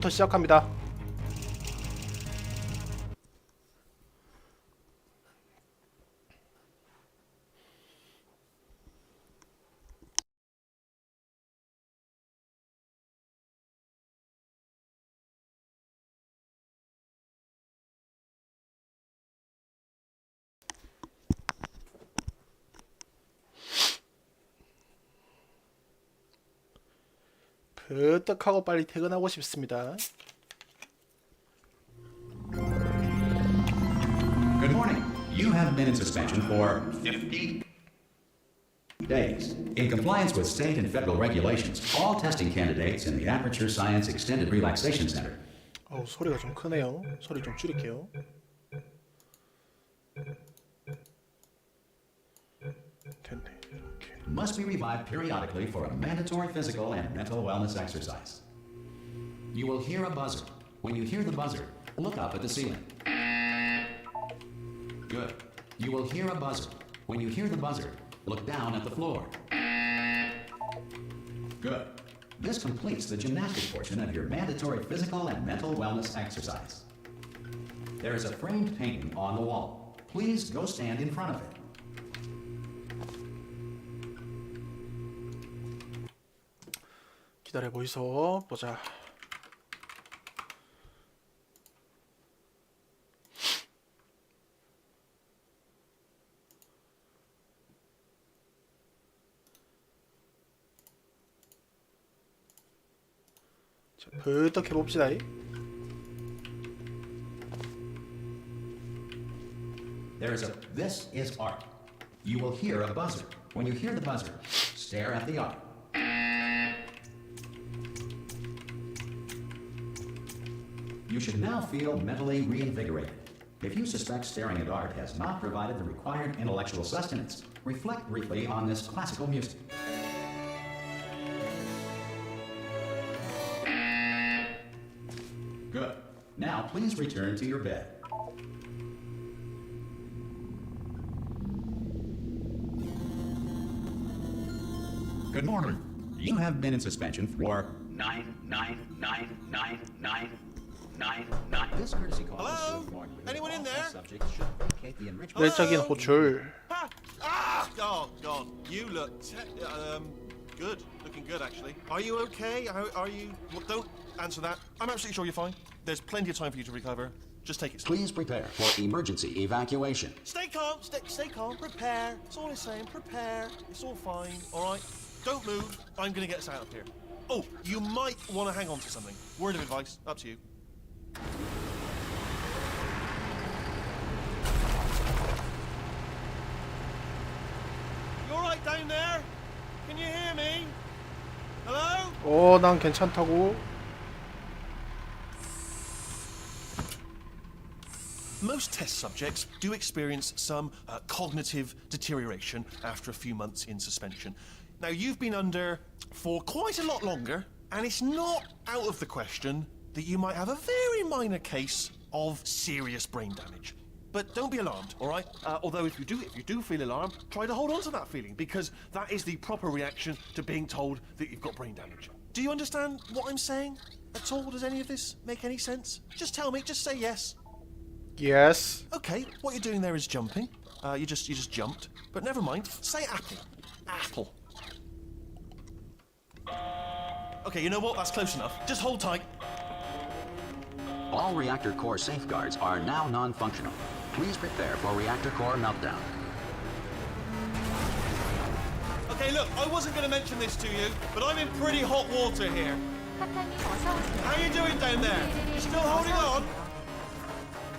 처음부터 시작합니다. 버떡하고 빨리 퇴근하고 싶습니다. Good morning. You have been in suspension for 50 days. In compliance with state and federal regulations, all testing candidates in the Aperture Science Extended Relaxation Center. 소리가 좀 크네요. 소리 좀 줄일게요. 됐네. 이렇게. Must be revived periodically for a mandatory physical and mental wellness exercise. You will hear a buzzer. When you hear the buzzer, look up at the ceiling. Good. You will hear a buzzer. When you hear the buzzer, look down at the floor. Good. This completes the gymnastic portion of your mandatory physical and mental wellness exercise. There is a framed painting on the wall. Please go stand in front of it. 기다려 보이소. 보자. 자, 버떡 해봅시다. This is art. You will hear a buzzer. When you hear the buzzer, stare at the art. You should now feel mentally reinvigorated. If you suspect staring at art has not provided the required intellectual sustenance, reflect briefly on this classical music. Good. Now please return to your bed. Good morning. You have been in suspension for 99999. This courtesy call is to inform you that Anyone in all there? subjects should vacate the enrichment. 의례적인 호출. Oh God, you look good. Looking good, actually. Are you okay? Are you? Well, don't answer that. I'm absolutely sure you're fine. There's plenty of time for you to recover. Just take it slow. Please prepare for emergency evacuation. Stay calm. Stay calm. Prepare. That's all I'm saying. Prepare. It's all fine. All right. Don't move. I'm gonna get us out of here. Oh, you might want to hang on to something. Word of advice. Up to you. You all right down there? Can you hear me? Hello? 난 괜찮다고. Most test subjects do experience some cognitive deterioration after a few months in suspension. Now, you've been under for quite a lot longer, and it's not out of the question that you might have a very minor case of serious brain damage. But don't be alarmed, all right? Although if you do feel alarmed, try to hold on to that feeling, because that is the proper reaction to being told that you've got brain damage. Do you understand what I'm saying at all? Does any of this make any sense? Just tell me, just say yes. Yes. Okay, what you're doing there is jumping. You just jumped. But never mind. Say apple. Apple. Okay, you know what? That's close enough. Just hold tight. All reactor core safeguards are now non-functional. Please prepare for reactor core meltdown. Okay, look, I wasn't going to mention this to you, but I'm in pretty hot water here. How you doing down there? You still holding on?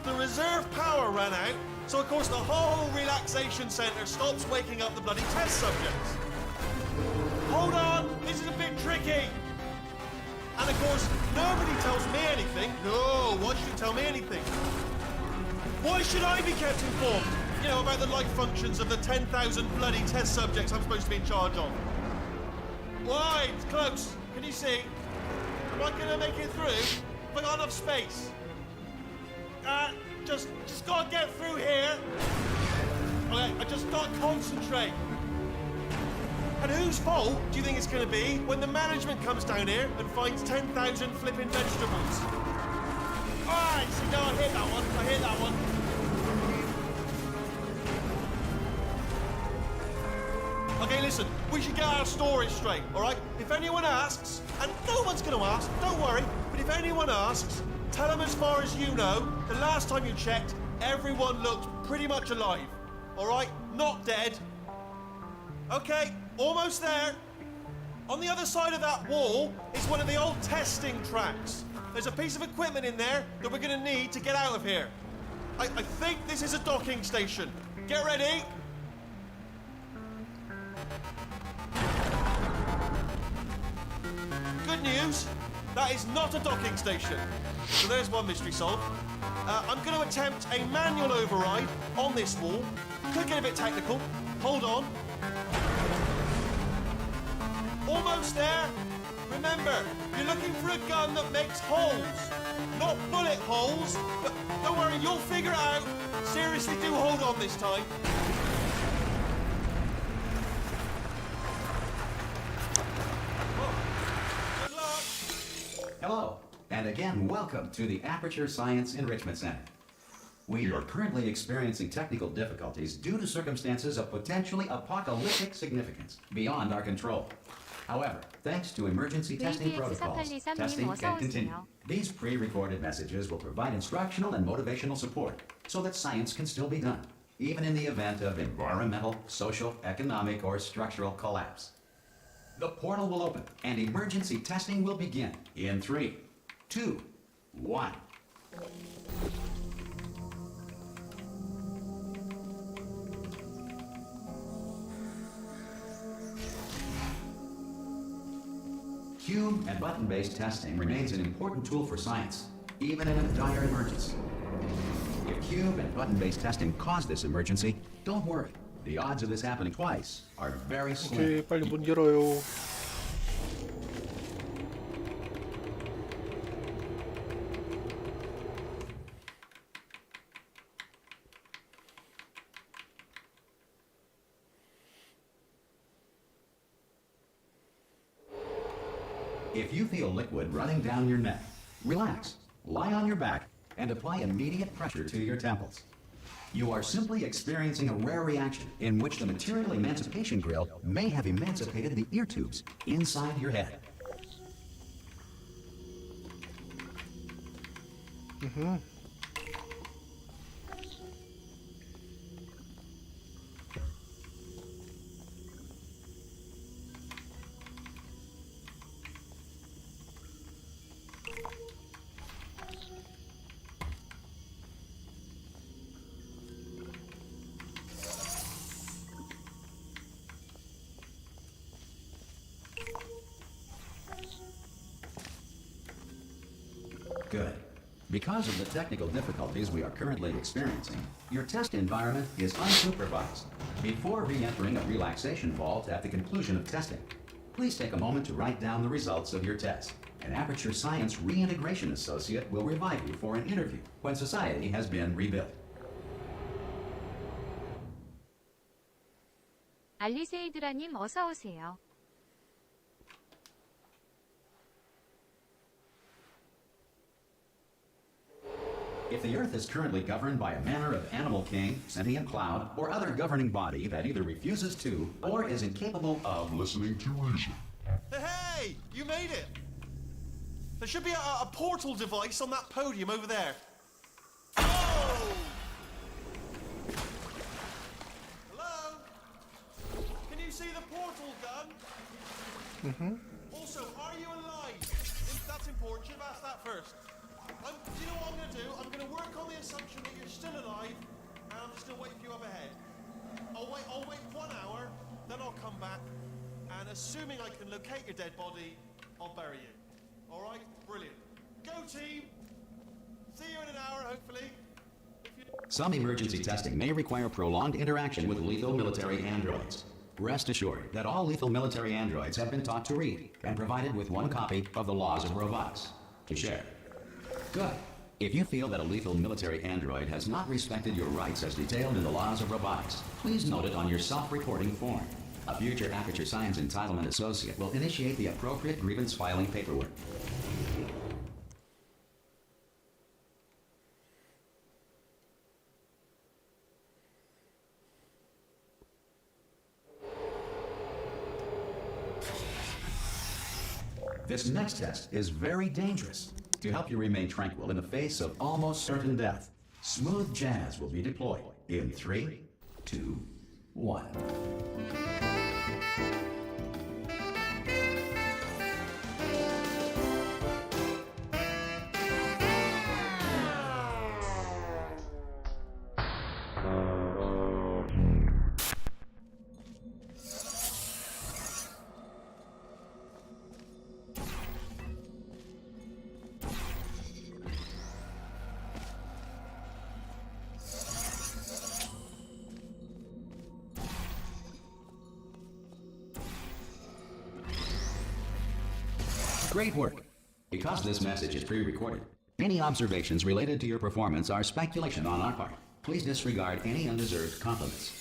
The reserve power ran out, so of course the whole relaxation centre stops waking up the bloody test subjects. Hold on, this is a bit tricky. And of course, nobody tells me anything. No, why should you tell me anything? Why should I be kept informed? You know, about the life functions of the 10,000 bloody test subjects I'm supposed to be in charge of. Why? It's close. Can you see? Am I gonna make it through? Have I got enough space? Just gotta get through here. Okay, I just gotta concentrate. And whose fault do you think it's going to be when the management comes down here and finds 10,000 flipping vegetables? Alright, see, no, I hit that one. I hit that one. Okay, listen, we should get our story straight, alright? If anyone asks, and no one's going to ask, don't worry, but if anyone asks, tell them as far as you know, the last time you checked, everyone looked pretty much alive. Alright? Not dead. Okay, almost there. On the other side of that wall is one of the old testing tracks. There's a piece of equipment in there that we're going to need to get out of here. I think this is a docking station. Get ready. Good news, that is not a docking station. So there's one mystery solved. I'm going to attempt a manual override on this wall. Could get a bit technical. Hold on. Almost there. Remember, you're looking for a gun that makes holes. Not bullet holes, but don't worry, you'll figure it out. Seriously, do hold on this time. Good luck. Hello, and again, welcome to the Aperture Science Enrichment Center. We are currently experiencing technical difficulties due to circumstances of potentially apocalyptic significance beyond our control. However, thanks to emergency testing protocols, testing can continue. These pre-recorded messages will provide instructional and motivational support so that science can still be done, even in the event of environmental, social, economic, or structural collapse. The portal will open and emergency testing will begin in 3, 2, 1. Cube and button-based testing remains an important tool for science, even in a dire emergency. If cube and button-based testing caused this emergency, don't worry. The odds of this happening twice are very slim. 오케이, 빨리 문 열어요. If you feel liquid running down your neck, relax, lie on your back, and apply immediate pressure to your temples. You are simply experiencing a rare reaction in which the material emancipation grill may have emancipated the ear tubes inside your head. Good. Because of the technical difficulties we are currently experiencing, your test environment is unsupervised. Before re-entering a relaxation vault at the conclusion of testing, please take a moment to write down the results of your test. An Aperture Science Reintegration Associate will revive you for an interview when society has been rebuilt. 알리세이드라님 어서 오세요. If the Earth is currently governed by a manner of animal king, sentient cloud, or other governing body that either refuses to or is incapable of listening to reason. Hey, you made it. There should be a portal device on that podium over there. Oh! Hello? Can you see the portal gun? Also, are you alive? That's important. Should have asked that first. Do you know what I'm going to do? I'm going to work on the assumption that you're still alive, and I'm just going to wait for you up ahead. I'll wait 1 hour, then I'll come back, and assuming I can locate your dead body, I'll bury you. All right? Brilliant. Go, team! See you in an hour, hopefully. Some emergency testing may require prolonged interaction with lethal military androids. Rest assured that all lethal military androids have been taught to read and provided with 1 copy of the Laws of Robotics to share. Good. If you feel that a lethal military android has not respected your rights as detailed in the Laws of Robotics, please note it on your self-reporting form. A future Aperture Science Entitlement Associate will initiate the appropriate grievance filing paperwork. This next test is very dangerous. To help you remain tranquil in the face of almost certain death, smooth jazz will be deployed in 3, 2, 1. Great work. Because this message is pre-recorded, any observations related to your performance are speculation on our part. Please disregard any undeserved compliments.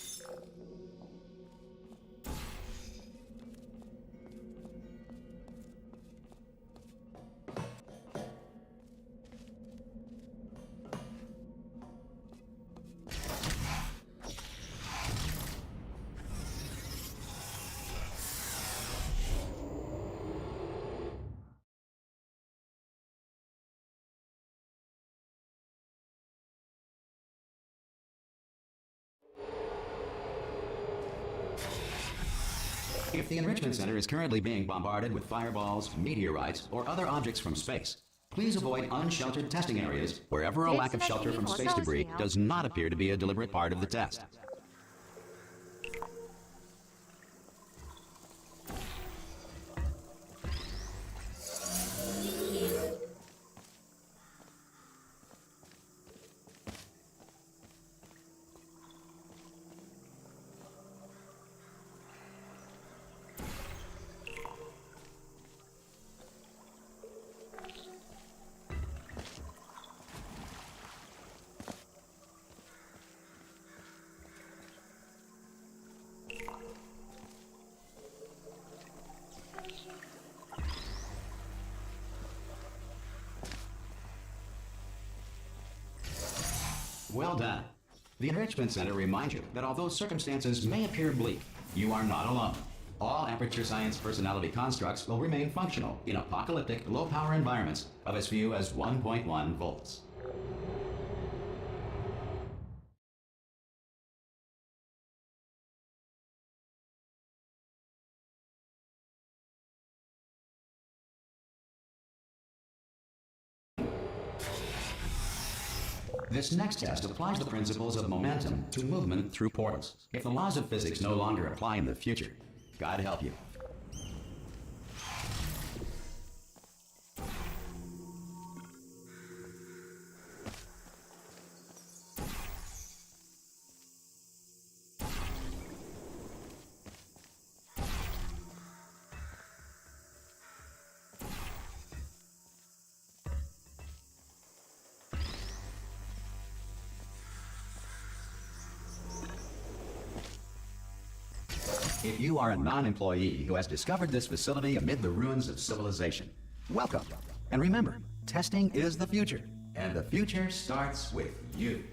If the Enrichment Center is currently being bombarded with fireballs, meteorites, or other objects from space, please avoid unsheltered testing areas wherever a lack of shelter from space debris does not appear to be a deliberate part of the test. Well done. The Enrichment Center reminds you that although circumstances may appear bleak, you are not alone. All Aperture Science personality constructs will remain functional in apocalyptic, low-power environments of as few as 1.1 volts. This next test applies the principles of momentum to movement through portals. If the laws of physics no longer apply in the future, God help you. If you are a non-employee who has discovered this facility amid the ruins of civilization, welcome. And remember, testing is the future, and the future starts with you.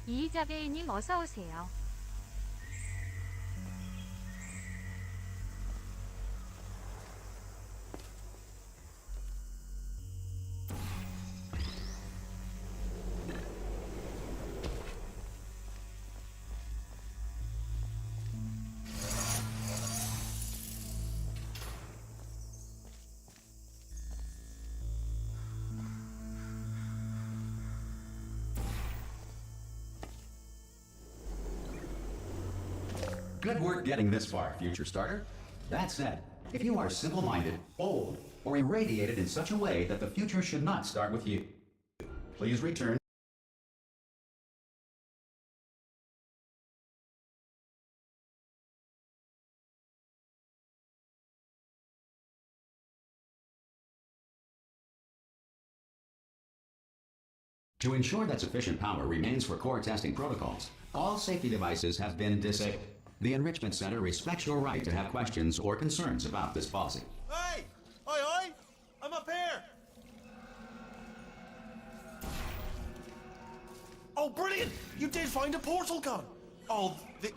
이자베이님 어서 오세요. Good work getting this far, future starter. That said, if you are simple-minded, old, or irradiated in such a way that the future should not start with you, please return. To ensure that sufficient power remains for core testing protocols, all safety devices have been disabled. The Enrichment Center respects your right to have questions or concerns about this policy. Hey! Oi! I'm up here! Oh, brilliant! You did find a portal gun! Oh, do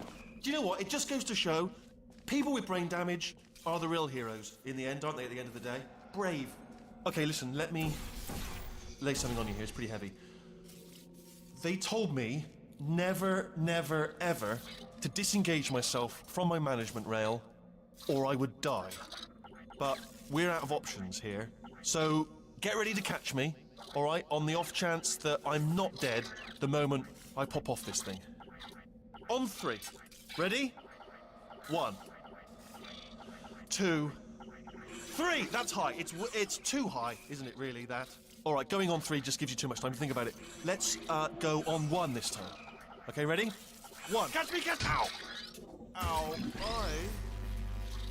you know what? It just goes to show people with brain damage are the real heroes in the end, aren't they, at the end of the day? Brave. Okay, listen, let me lay something on you here. It's pretty heavy. They told me never, never, ever to disengage myself from my management rail or I would die. But we're out of options here, so get ready to catch me, all right, on the off chance that I'm not dead the moment I pop off this thing. On 3. Ready? 1, 2, 3. That's high. It's too high, isn't it, really, that? All right, going on 3 just gives you too much time to think about it. Let's go on 1 this time. Okay, ready? 1. Catch me, catch... Ow! Ow,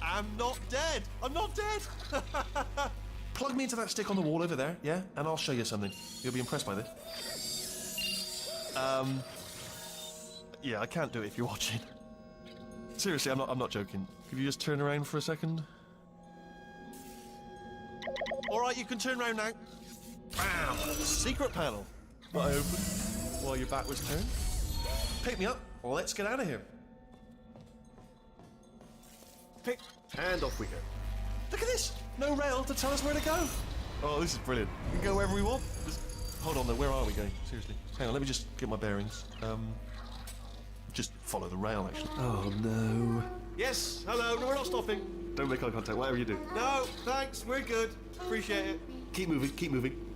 I am not dead. I'm not dead. Plug me into that stick on the wall over there, yeah? And I'll show you something. You'll be impressed by this. Yeah, I can't do it if you're watching. Seriously, I'm not joking. Could you just turn around for a second? All right, you can turn around now. Bam! Secret panel. I opened while your back was turned. Pick me up. Let's get out of here. Pick. And off we go. Look at this. No rail to tell us where to go. Oh, this is brilliant. We can go wherever we want. Hold on, though. Where are we going? Seriously. Hang on, let me just get my bearings. Just follow the rail, actually. Oh, no. Yes, hello. No, we're not stopping. Don't make eye contact, whatever you do. No, thanks. We're good. Appreciate it. Keep moving, keep moving.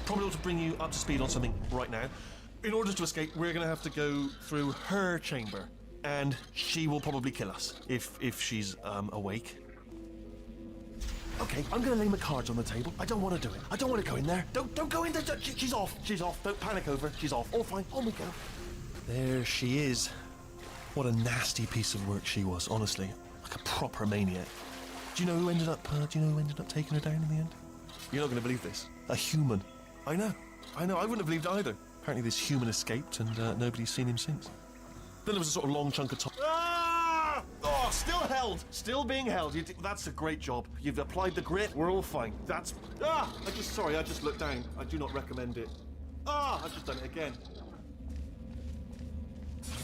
Probably ought to bring you up to speed on something right now. In order to escape, we're going to have to go through her chamber, and she will probably kill us if she's awake. Okay, I'm going to lay my cards on the table. I don't want to do it. I don't want to go in there. Don't go in there. She's off. She's off. Don't panic over. She's off. All fine. On we go. There she is. What a nasty piece of work she was. Honestly, like a proper maniac. Do you know who ended up? Taking her down in the end? You're not going to believe this. A human. I know. I wouldn't have believed it either. Apparently this human escaped and nobody's seen him since. Then there was a sort of long chunk of time. Ah! Oh, still held. Still being held. That's a great job. You've applied the grit. We're all fine. That's... Ah! I just looked down. I do not recommend it. Ah! I've just done it again.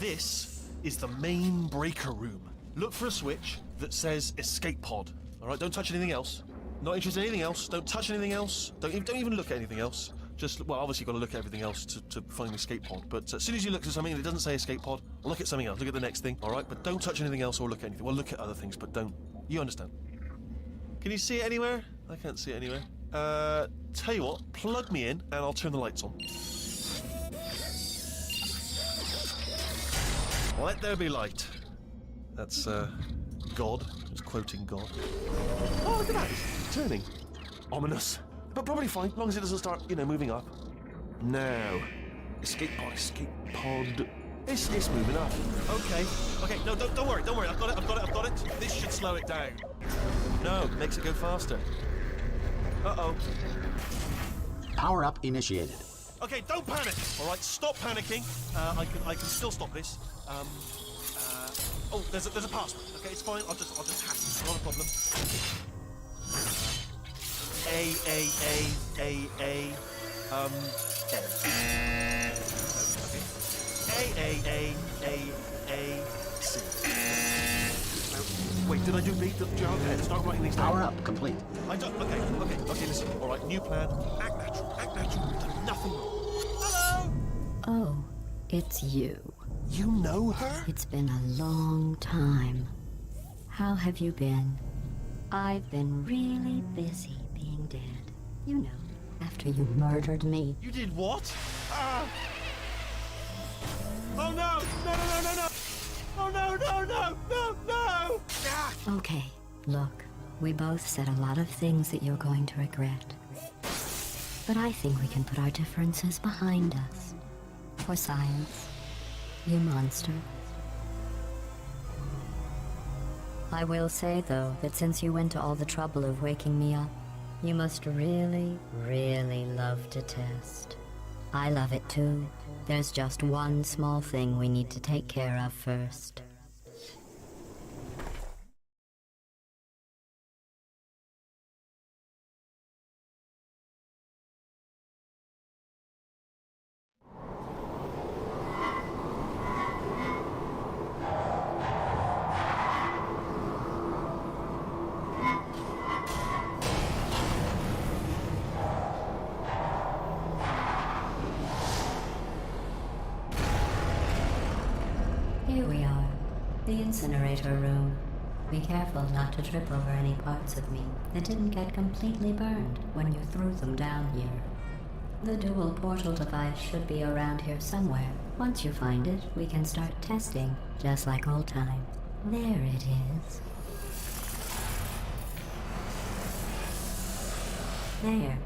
This is the main breaker room. Look for a switch that says escape pod. All right, don't touch anything else. Not interested in anything else. Don't touch anything else. Don't even look at anything else. Just, well, obviously you've got to look at everything else to find the escape pod. But as soon as you look at something and it doesn't say escape pod, look at something else. Look at the next thing, all right? But don't touch anything else or look at anything. Well, look at other things, but don't. You understand? Can you see it anywhere? I can't see it anywhere. Tell you what, plug me in and I'll turn the lights on. Let there be light. That's, God. Just quoting God. Oh, look at that. It's turning. Ominous. But probably fine, as long as it doesn't start, moving up. Now. Escape pod. It's moving up. Okay, no, don't worry. I've got it. This should slow it down. No, makes it go faster. Uh-oh. Power up initiated. Okay, don't panic. All right, stop panicking. I can still stop this. Oh, there's a password. Okay, it's fine. I'll just hack it. Not a problem. A. C. Wait, did I do B? Okay, start writing these down. Power up complete. I don't. Okay, listen. All right, new plan. Act natural. You've done nothing wrong. Hello. Oh, it's you. You know her? It's been a long time. How have you been? I've been really busy being dead. You know, after you murdered me. You did what? Oh no! No! Oh no! Ah! Okay, look. We both said a lot of things that you're going to regret. But I think we can put our differences behind us. For science, you monster. I will say, though, that since you went to all the trouble of waking me up, you must really, really love to test. I love it too. There's just one small thing we need to take care of first. Here we are, the incinerator room. Be careful not to trip over any parts of me that didn't get completely burned when you threw them down here. The dual portal device should be around here somewhere. Once you find it, we can start testing, just like old times. There it is. There.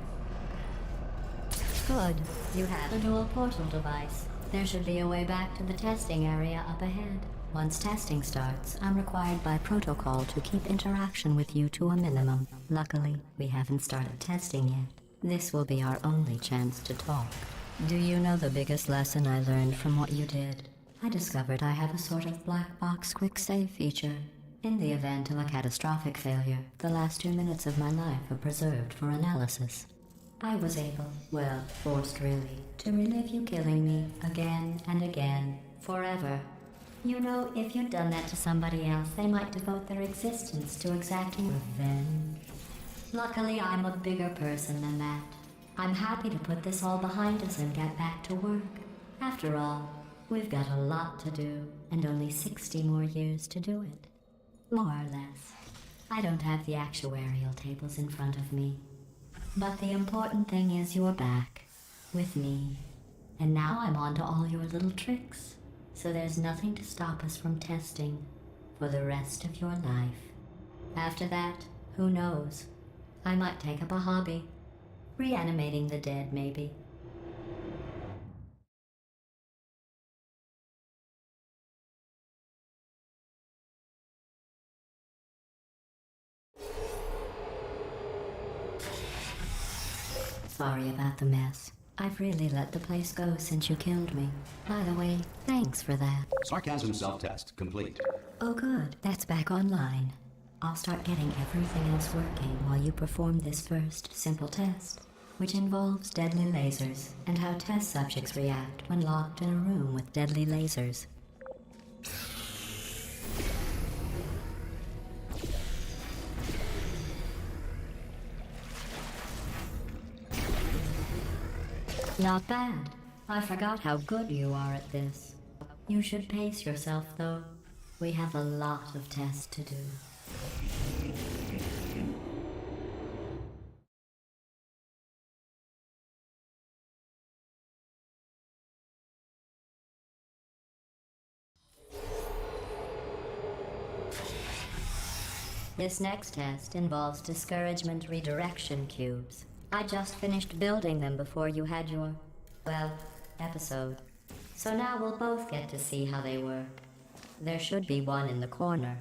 Good. You have the dual portal device. There should be a way back to the testing area up ahead. Once testing starts, I'm required by protocol to keep interaction with you to a minimum. Luckily, we haven't started testing yet. This will be our only chance to talk. Do you know the biggest lesson I learned from what you did? I discovered I have a sort of black box quick save feature. In the event of a catastrophic failure, the last 2 minutes of my life are preserved for analysis. I was able, well, forced really, to relive you killing me again and again, forever. You know, if you'd done that to somebody else, they might devote their existence to exacting revenge. Luckily, I'm a bigger person than that. I'm happy to put this all behind us and get back to work. After all, we've got a lot to do, and only 60 more years to do it. More or less. I don't have the actuarial tables in front of me. But the important thing is you're back, with me. And now I'm on to all your little tricks. So there's nothing to stop us from testing for the rest of your life. After that, who knows? I might take up a hobby. Reanimating the dead, maybe. Sorry about the mess. I've really let the place go since you killed me. By the way, thanks for that. Sarcasm self-test complete. Oh good, that's back online. I'll start getting everything else working while you perform this first simple test, which involves deadly lasers and how test subjects react when locked in a room with deadly lasers. Not bad. I forgot how good you are at this. You should pace yourself, though. We have a lot of tests to do. This next test involves discouragement redirection cubes. I just finished building them before you had your, well, episode. So now we'll both get to see how they work. There should be one in the corner.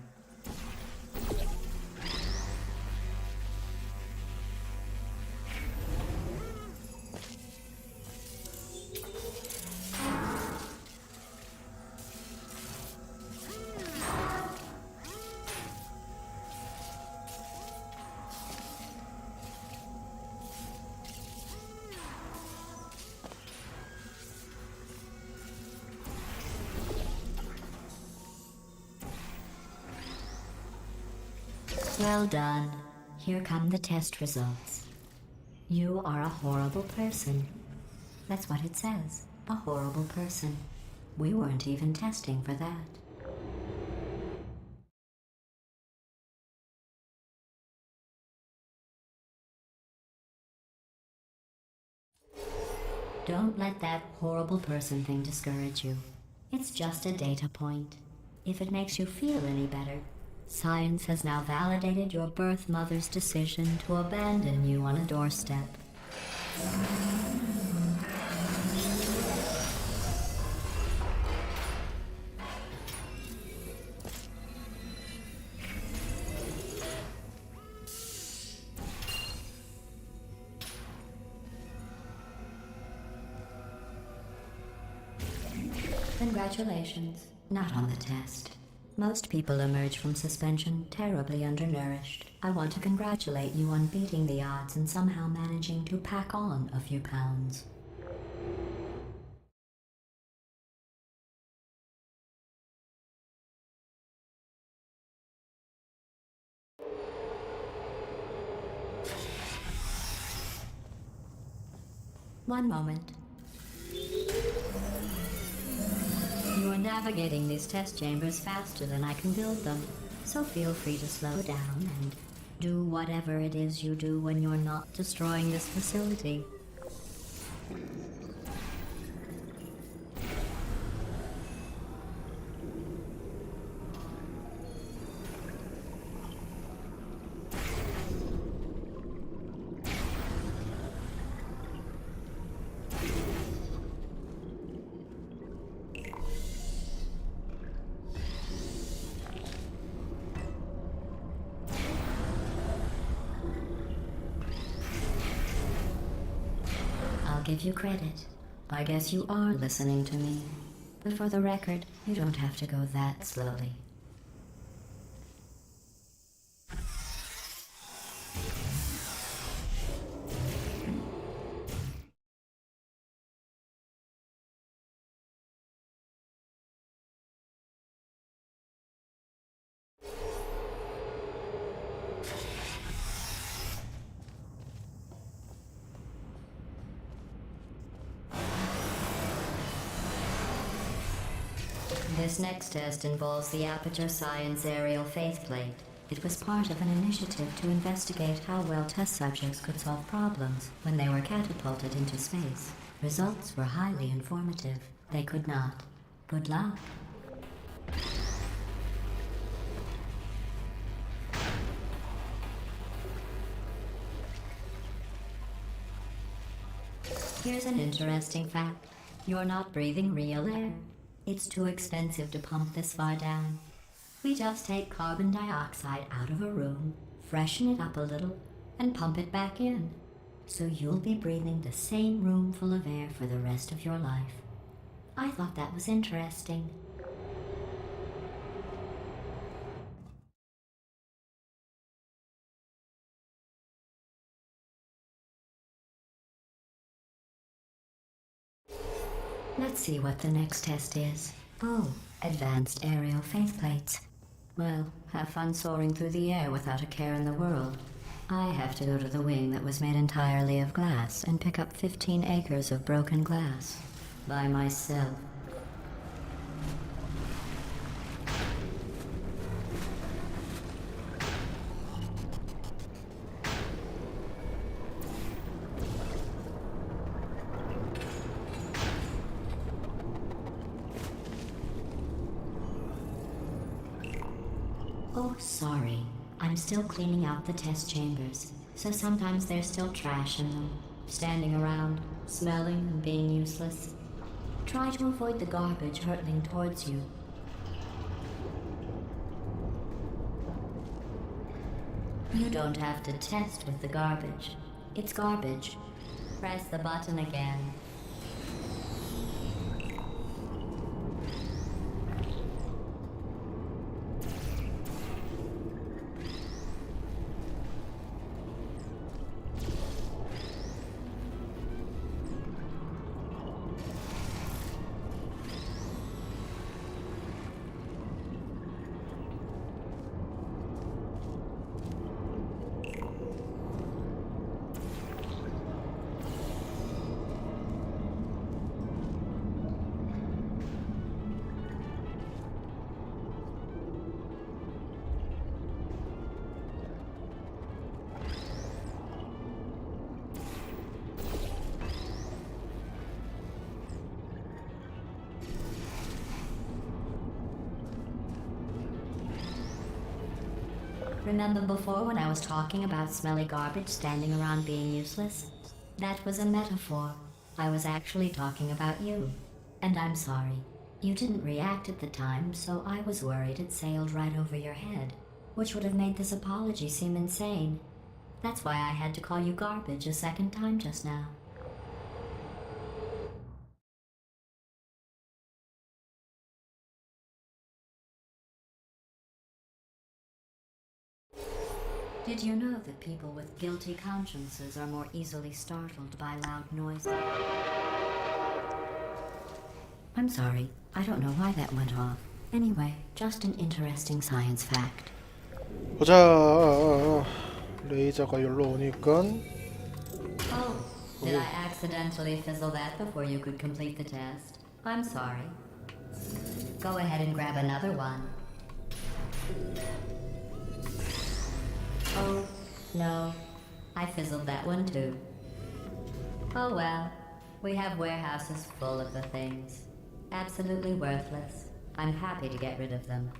Well done. Here come the test results. You are a horrible person. That's what it says. A horrible person. We weren't even testing for that. Don't let that horrible person thing discourage you. It's just a data point. If it makes you feel any better, Science has now validated your birth mother's decision to abandon you on a doorstep. Congratulations. Not on the test. Most people emerge from suspension terribly undernourished. I want to congratulate you on beating the odds and somehow managing to pack on a few pounds. One moment. You are navigating these test chambers faster than I can build them, so feel free to slow down and do whatever it is you do when you're not destroying this facility. I'll give you credit. I guess you are listening to me. But for the record, you don't have to go that slowly. This next test involves the Aperture Science Aerial Faceplate. It was part of an initiative to investigate how well test subjects could solve problems when they were catapulted into space. Results were highly informative. They could not. Good luck. Here's an interesting fact. You're not breathing real air. It's too expensive to pump this far down. We just take carbon dioxide out of a room, freshen it up a little, and pump it back in. So you'll be breathing the same room full of air for the rest of your life. I thought that was interesting. Let's see what the next test is. Oh, advanced aerial faceplates. Well, have fun soaring through the air without a care in the world. I have to go to the wing that was made entirely of glass and pick up 15 acres of broken glass. By myself. Oh, sorry. I'm still cleaning out the test chambers, so sometimes there's still trash in them, standing around, smelling and being useless. Try to avoid the garbage hurtling towards you. You don't have to test with the garbage. It's garbage. Press the button again. Remember before when I was talking about smelly garbage standing around being useless? That was a metaphor. I was actually talking about you. And I'm sorry. You didn't react at the time, so I was worried it sailed right over your head, which would have made this apology seem insane. That's why I had to call you garbage a second time just now. Did you know that people with guilty consciences are more easily startled by loud noises? I'm sorry, I don't know why that went off. Anyway, just an interesting science fact. 보자. 레이저가 여기로 오니까 Oh, did I accidentally fizzle that before you could complete the test? I'm sorry. Go ahead and grab another one. Oh, no. I fizzled that one too. Oh well. We have warehouses full of the things. Absolutely worthless. I'm happy to get rid of them.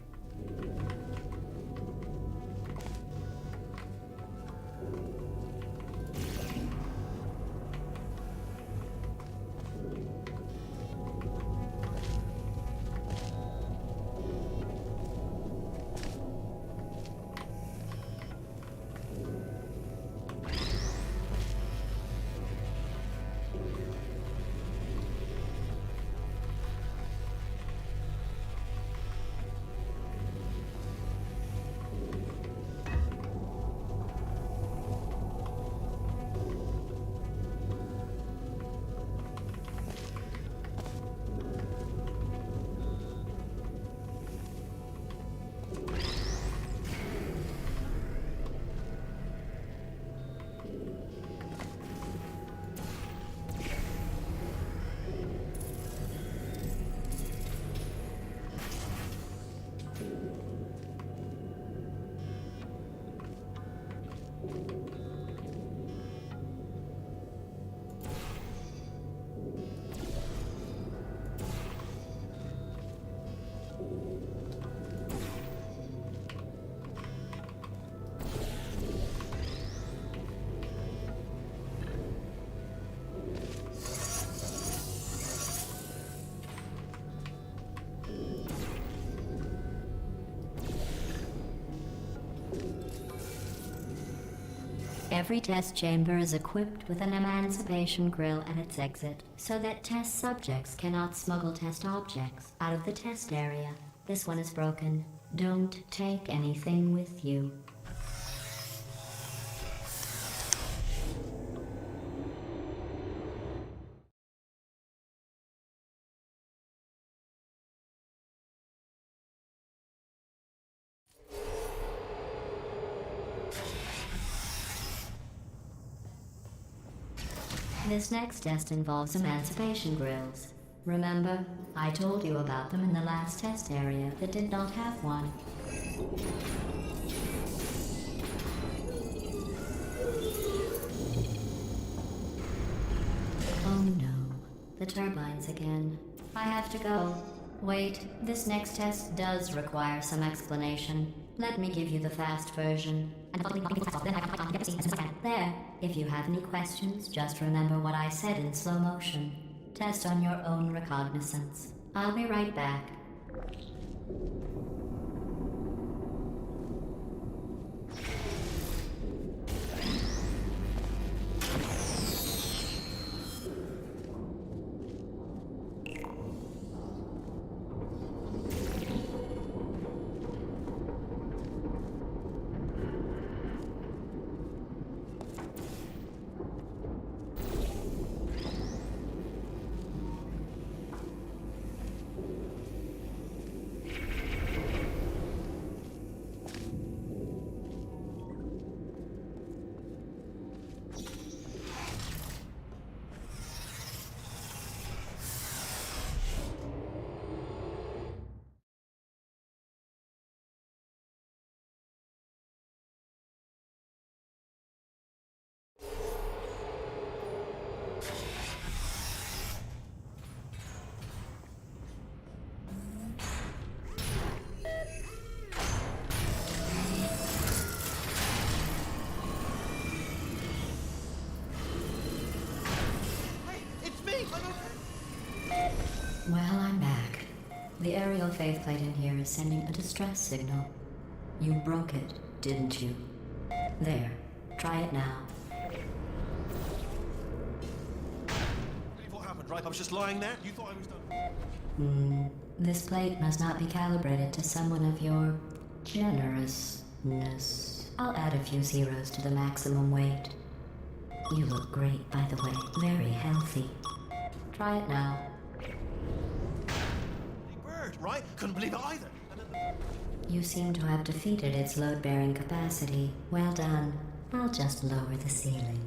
Every test chamber is equipped with an emancipation grill at its exit, so that test subjects cannot smuggle test objects out of the test area. This one is broken. Don't take anything with you. This next test involves emancipation grills. Remember, I told you about them in the last test area that did not have one. Oh no, the turbines again. I have to go. Wait, this next test does require some explanation. Let me give you the fast version. There. If you have any questions, just remember what I said in slow motion. Test on your own recognizance. I'll be right back. The aerial faceplate in here is sending a distress signal. You broke it, didn't you? There. Try it now. Believe what happened, right? I was just lying there. You thought I was done. This plate must not be calibrated to someone of your generousness. I'll add a few zeros to the maximum weight. You look great, by the way. Very healthy. Try it now. Bird, right? Couldn't believe it either. And then... You seem to have defeated its load-bearing capacity. Well done. I'll just lower the ceiling.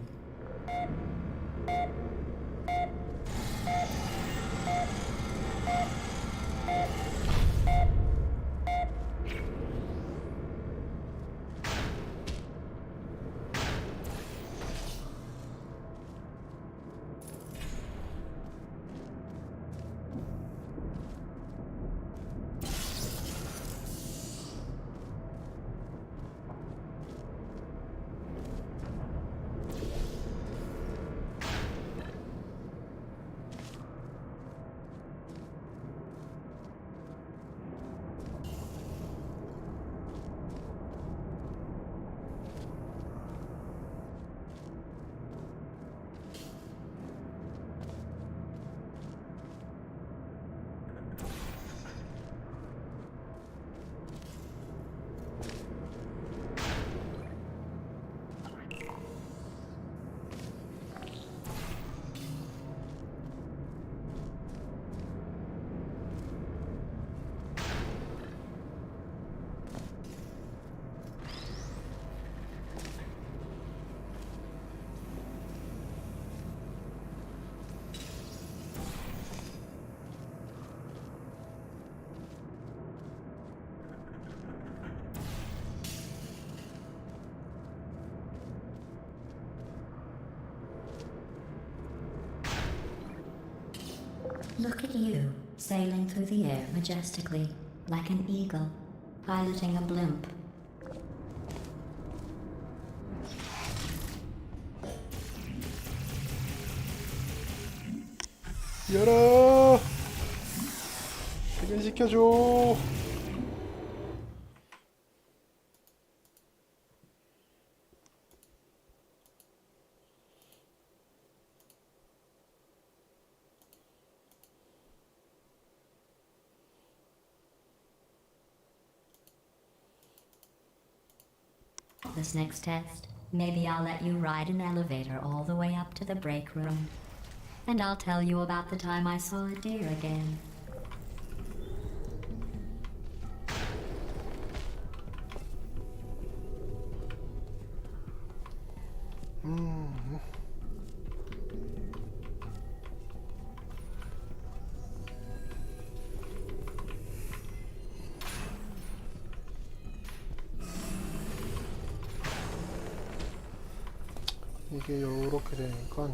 Look at you, sailing through the air majestically, like an eagle, piloting a blimp. 열어! 퇴근시켜줘! This next test, maybe I'll let you ride an elevator all the way up to the break room. And I'll tell you about the time I saw a deer again. 이게 요렇게 되니까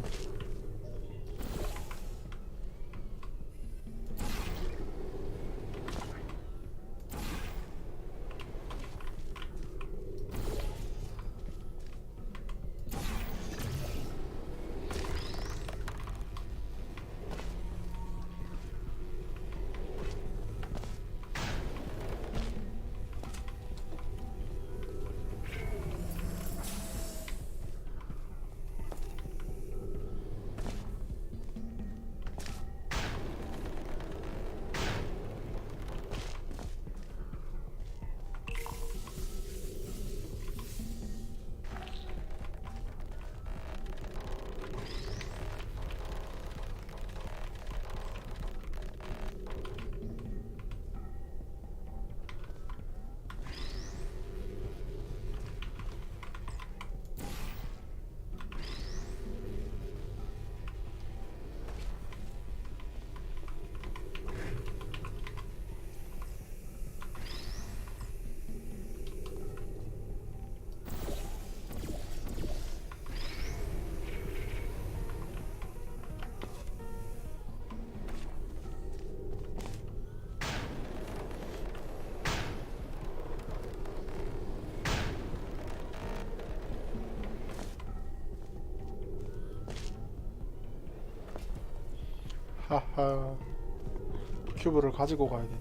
하하 큐브를 가지고 가야 되네.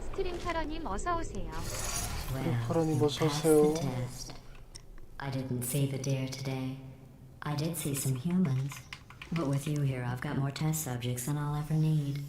스트림 타러님 어서 오세요. Well, 하라님 you 어서 passed 오세요. the test. I didn't see the deer today. I did see some humans. But with you here, I've got more test subjects than I'll ever need.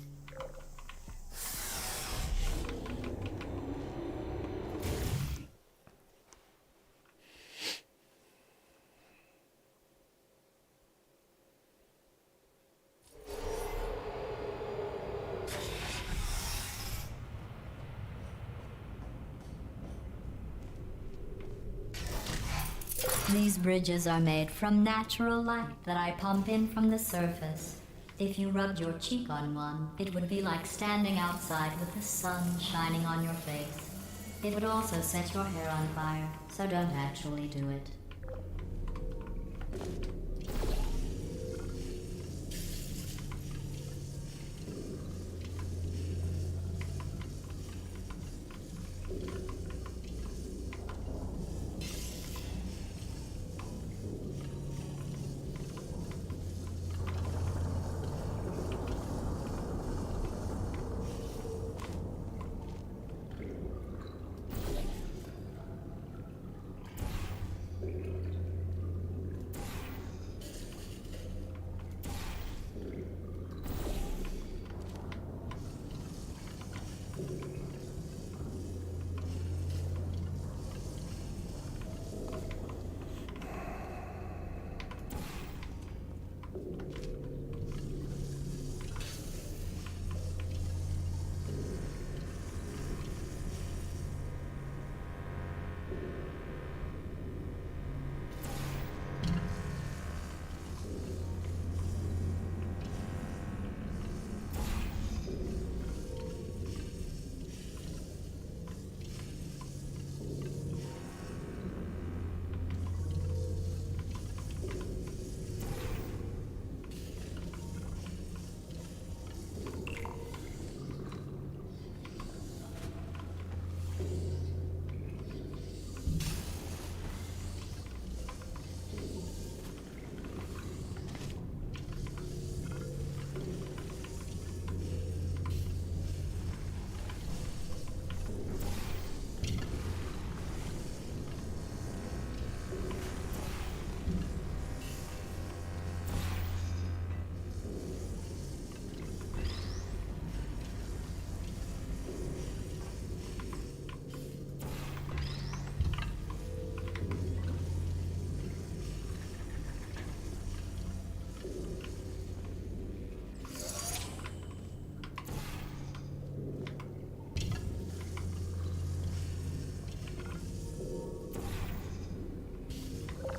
These bridges are made from natural light that I pump in from the surface. If you rubbed your cheek on one, it would be like standing outside with the sun shining on your face. It would also set your hair on fire, so don't actually do it.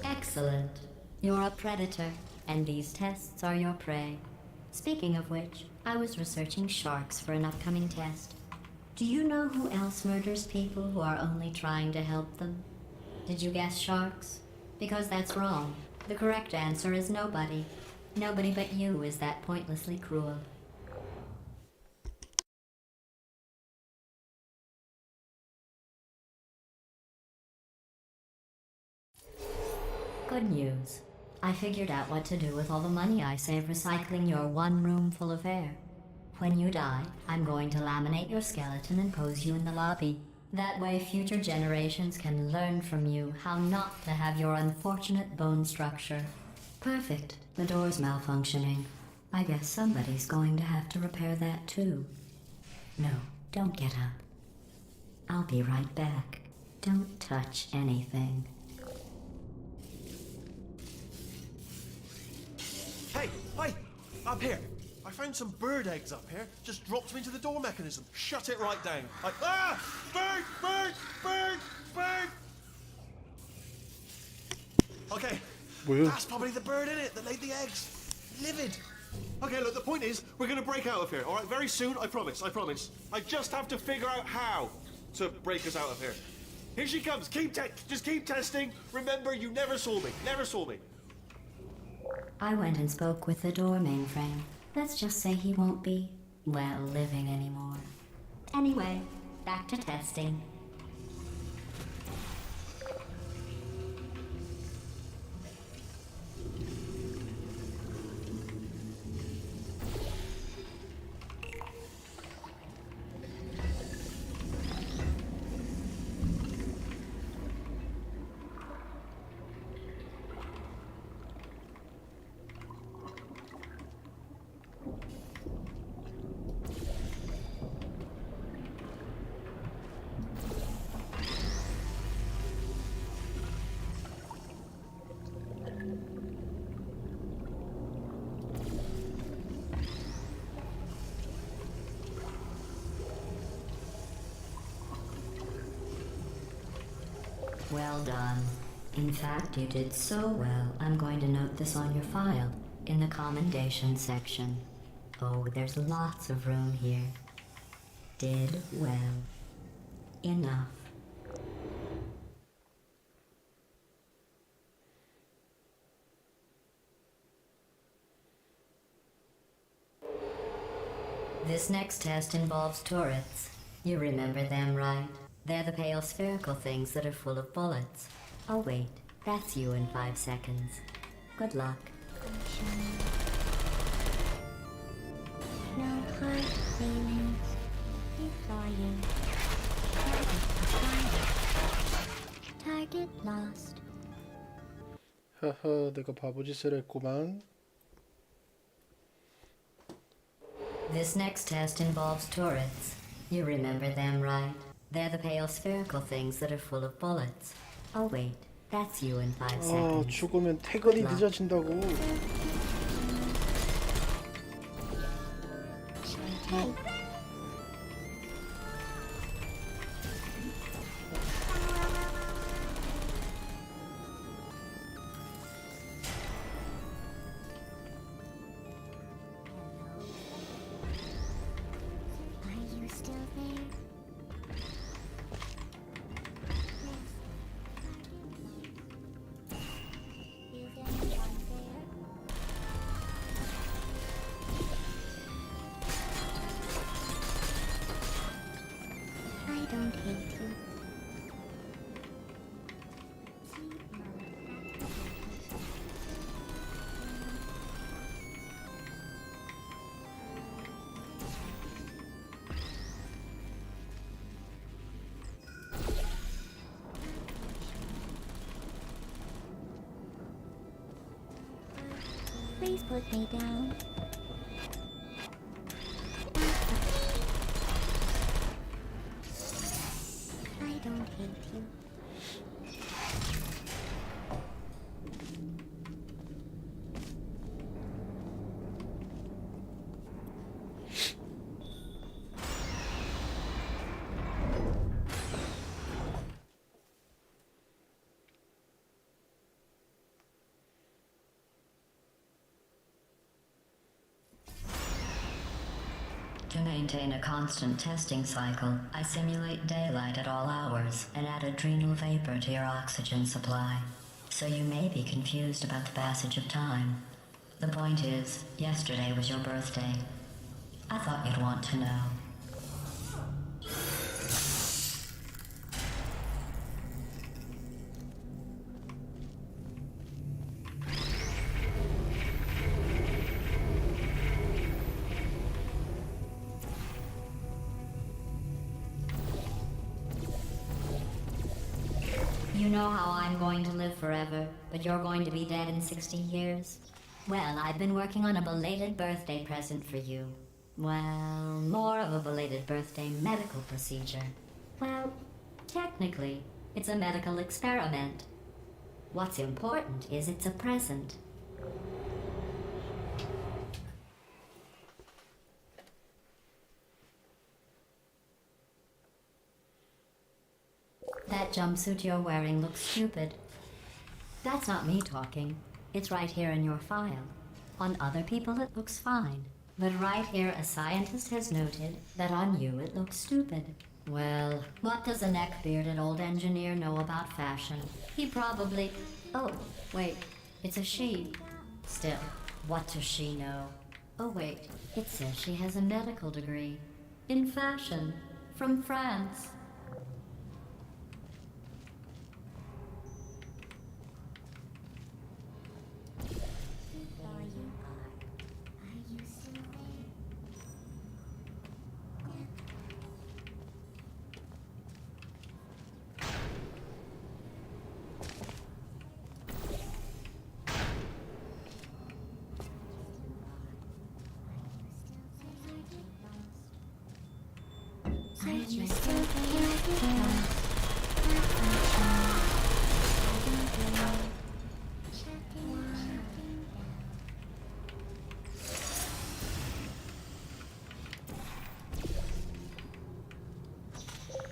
Excellent. You're a predator, and these tests are your prey. Speaking of which, I was researching sharks for an upcoming test. Do you know who else murders people who are only trying to help them? Did you guess sharks? Because that's wrong. The correct answer is nobody. Nobody but you is that pointlessly cruel. Good news. I figured out what to do with all the money I save recycling your one room full of air. When you die, I'm going to laminate your skeleton and pose you in the lobby. That way future generations can learn from you how not to have your unfortunate bone structure. Perfect. The door's malfunctioning. I guess somebody's going to have to repair that too. No, don't get up. I'll be right back. Don't touch anything. Hey, up here. I found some bird eggs up here. Just dropped them into the door mechanism. Shut it right down. Bird! Okay, 뭐야? that's probably the bird in it that laid the eggs. Livid. Okay, look, the point is, we're gonna break out of here, all right? Very soon, I promise. I just have to figure out how to break us out of here. Here she comes. Just keep testing. Remember, you never saw me. I went and spoke with the door mainframe. Let's just say he won't be, well, living anymore. Anyway, back to testing. Well done. In fact, you did so well, I'm going to note this on your file, in the commendation section. Oh, there's lots of room here. Did well. Enough. This next test involves turrets. You remember them, right? They're the pale spherical things that are full of bullets. Oh wait, that's you in 5 seconds. Good luck. No hard feelings before you. Target lost. 하하, 내가 바보짓을 했구만. This next test involves turrets. You remember them, right? They're the pale spherical things that are full of bullets. Oh wait, that's you in 5 seconds. 죽으면 퇴근이 늦어진다고. Are you still there? Is anyone there? I don't hate you. Please put me down. I don't hate you. To maintain a constant testing cycle, I simulate daylight at all hours and add adrenal vapor to your oxygen supply. So you may be confused about the passage of time. The point is, yesterday was your birthday. I thought you'd want to know. You know how I'm going to live forever, but you're going to be dead in 60 years? Well, I've been working on a belated birthday present for you. Well, more of a belated birthday medical procedure. Well, technically, it's a medical experiment. What's important is it's a present. That jumpsuit you're wearing looks stupid. That's not me talking. It's right here in your file. On other people it looks fine. But right here a scientist has noted that on you it looks stupid. Well, what does a neck-bearded old engineer know about fashion? He probably... Oh, wait, it's a she. Still, what does she know? Oh wait, it says she has a medical degree. In fashion. From France. There you are. Are you still there? Are you still there?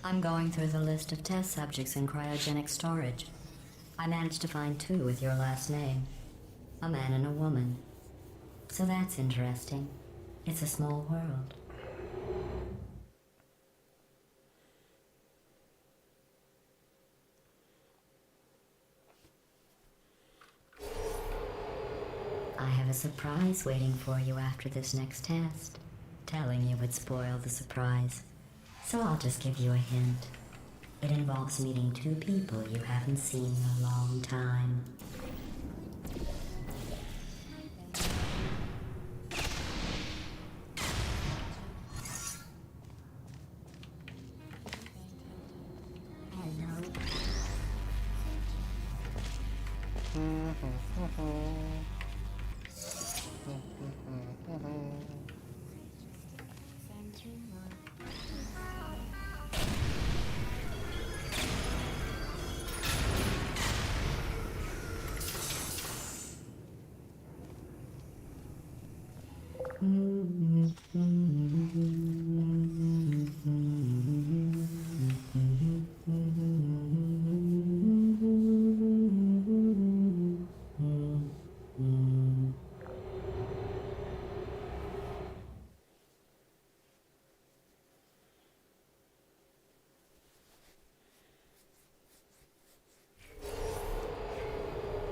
I'm going through the list of test subjects in cryogenic storage. I managed to find 2 with your last name. A man and a woman. So that's interesting. It's a small world. I have a surprise waiting for you after this next test. Telling you would spoil the surprise. So I'll just give you a hint. It involves meeting 2 people you haven't seen in a long time.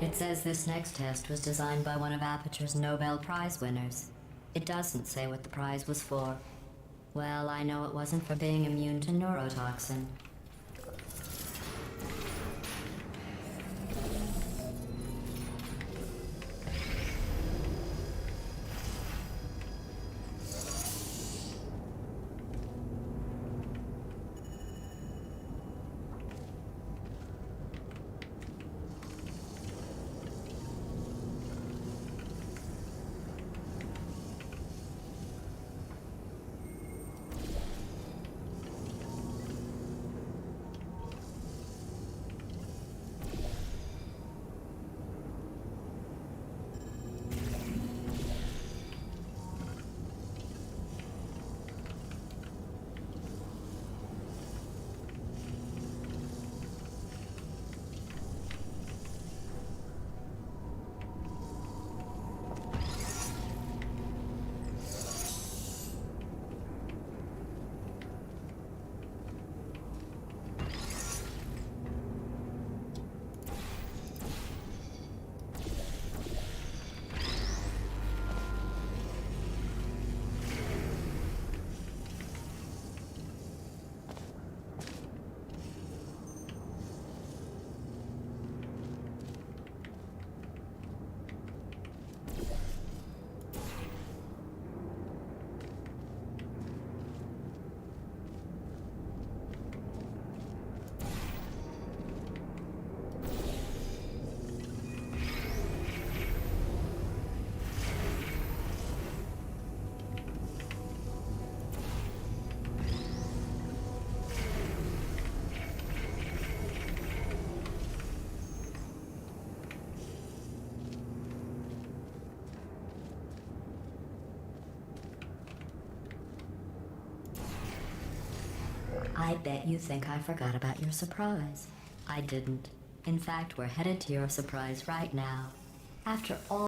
It says this next test was designed by one of Aperture's Nobel Prize winners. It doesn't say what the prize was for. Well, I know it wasn't for being immune to neurotoxin. I bet you think I forgot about your surprise. I didn't. In fact, we're headed to your surprise right now. After all